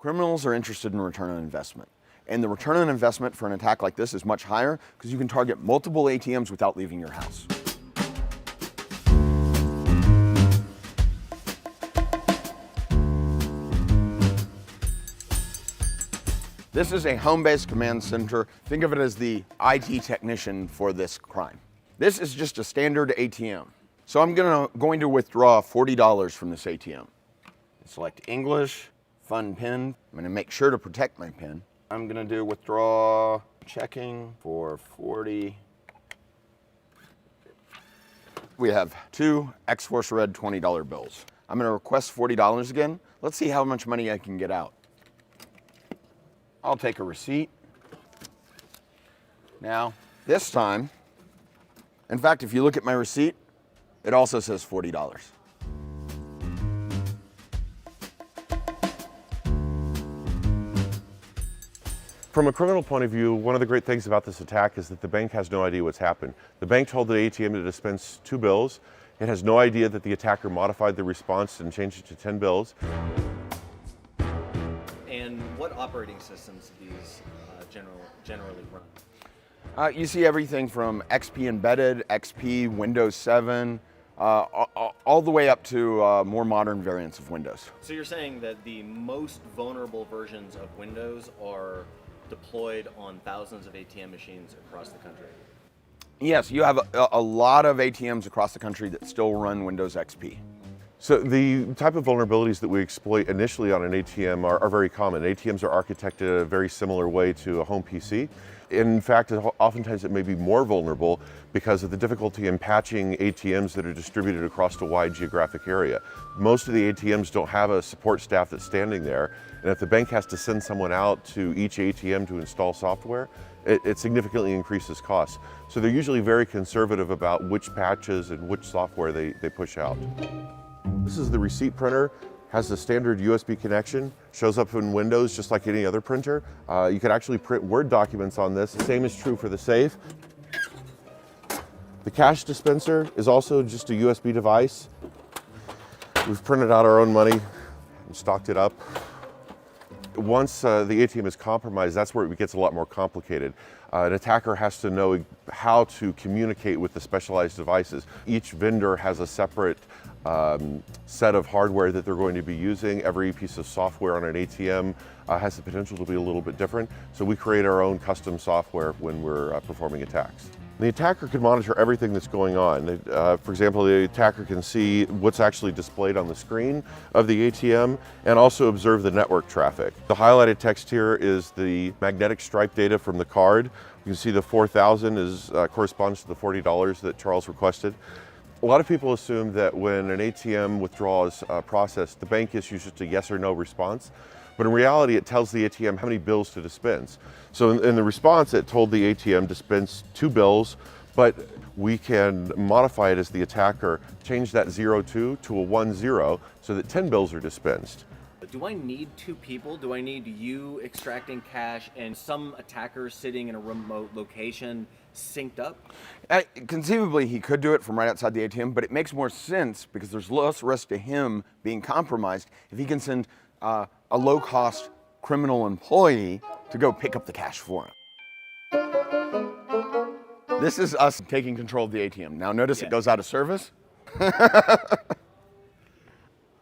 Criminals are interested in return on investment. And the return on investment for an attack like this is much higher because you can target multiple ATMs without leaving your house. This is a home-based command center. Think of it as the IT technician for this crime. This is just a standard ATM. So I'm going to withdraw $40 from this ATM. Select English, fund PIN. I'm gonna make sure to protect my PIN. I'm gonna do withdraw checking for 40. We have two X-Force Red $20 bills. I'm gonna request $40 again. Let's see how much money I can get out. I'll take a receipt. Now, this time, in fact, if you look at my receipt, it also says $40. From a criminal point of view, one of the great things about this attack is that the bank has no idea what's happened. The bank told the ATM to dispense 2 bills. It has no idea that the attacker modified the response and changed it to 10 bills. And what operating systems do these generally run? You see everything from XP Embedded, XP, Windows 7, all the way up to more modern variants of Windows. So you're saying that the most vulnerable versions of Windows are deployed on thousands of ATM machines across the country? Yes, you have a lot of ATMs across the country that still run Windows XP. So the type of vulnerabilities that we exploit initially on an ATM are very common. ATMs are architected a very similar way to a home PC. In fact, oftentimes it may be more vulnerable because of the difficulty in patching ATMs that are distributed across a wide geographic area. Most of the ATMs don't have a support staff that's standing there, and if the bank has to send someone out to each ATM to install software, it significantly increases costs. So they're usually very conservative about which patches and which software they push out. This is the receipt printer. Has the standard USB connection, shows up in Windows just like any other printer. You can actually print Word documents on this. The same is true for the safe. The cash dispenser is also just a USB device. We've printed out our own money and stocked it up. Once the ATM is compromised, that's where it gets a lot more complicated. An attacker has to know how to communicate with the specialized devices. Each vendor has a separate set of hardware that they're going to be using. Every piece of software on an ATM has the potential to be a little bit different. So we create our own custom software when we're performing attacks. The attacker can monitor everything that's going on. For example, the attacker can see what's actually displayed on the screen of the ATM and also observe the network traffic. The highlighted text here is the magnetic stripe data from the card. You can see the 4,000 corresponds to the $40 that Charles requested. A lot of people assume that when an ATM withdrawal is processed, the bank issues just a yes or no response. But in reality, it tells the ATM how many bills to dispense. So in the response, it told the ATM dispense 2 bills, but we can modify it as the attacker, change that 02 to a 10 so that 10 bills are dispensed. Do I need 2 people? Do I need you extracting cash and some attacker sitting in a remote location synced up? Conceivably, he could do it from right outside the ATM, but it makes more sense because there's less risk to him being compromised if he can send a low-cost criminal employee to go pick up the cash for him. This is us taking control of the ATM. Now notice it goes out of service.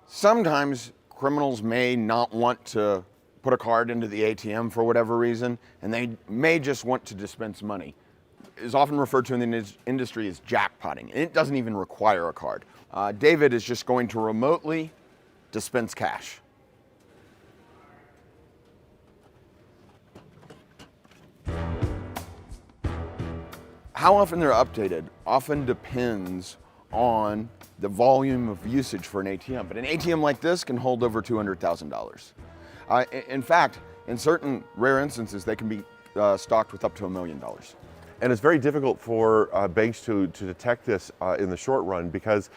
Sometimes criminals may not want to put a card into the ATM for whatever reason, and they may just want to dispense money. It's often referred to in the industry as jackpotting, and it doesn't even require a card. David is just going to remotely dispense cash. How often they're updated often depends on the volume of usage for an ATM, but an ATM like this can hold over $200,000. In fact, in certain rare instances, they can be stocked with up to $1 million. And it's very difficult for banks to detect this in the short run because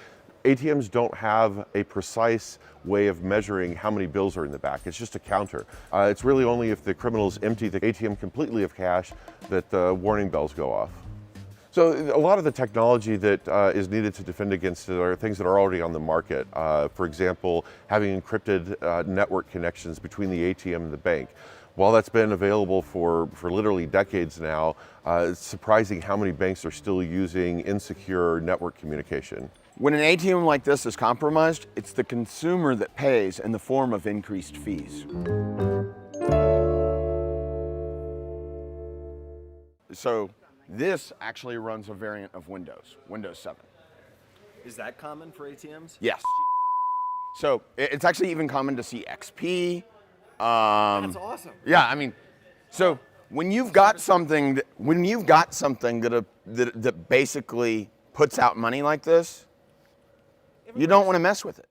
ATMs don't have a precise way of measuring how many bills are in the back. It's just a counter. It's really only if the criminals empty the ATM completely of cash that the warning bells go off. So a lot of the technology that is needed to defend against it are things that are already on the market. For example, having encrypted network connections between the ATM and the bank. While that's been available for literally decades now, it's surprising how many banks are still using insecure network communication. When an ATM like this is compromised, it's the consumer that pays in the form of increased fees. So this actually runs a variant of Windows, Windows 7. Is that common for ATMs? Yes. So it's actually even common to see XP. That's awesome. Yeah, I mean, so when you've got something that basically puts out money like this, you don't want to mess with it.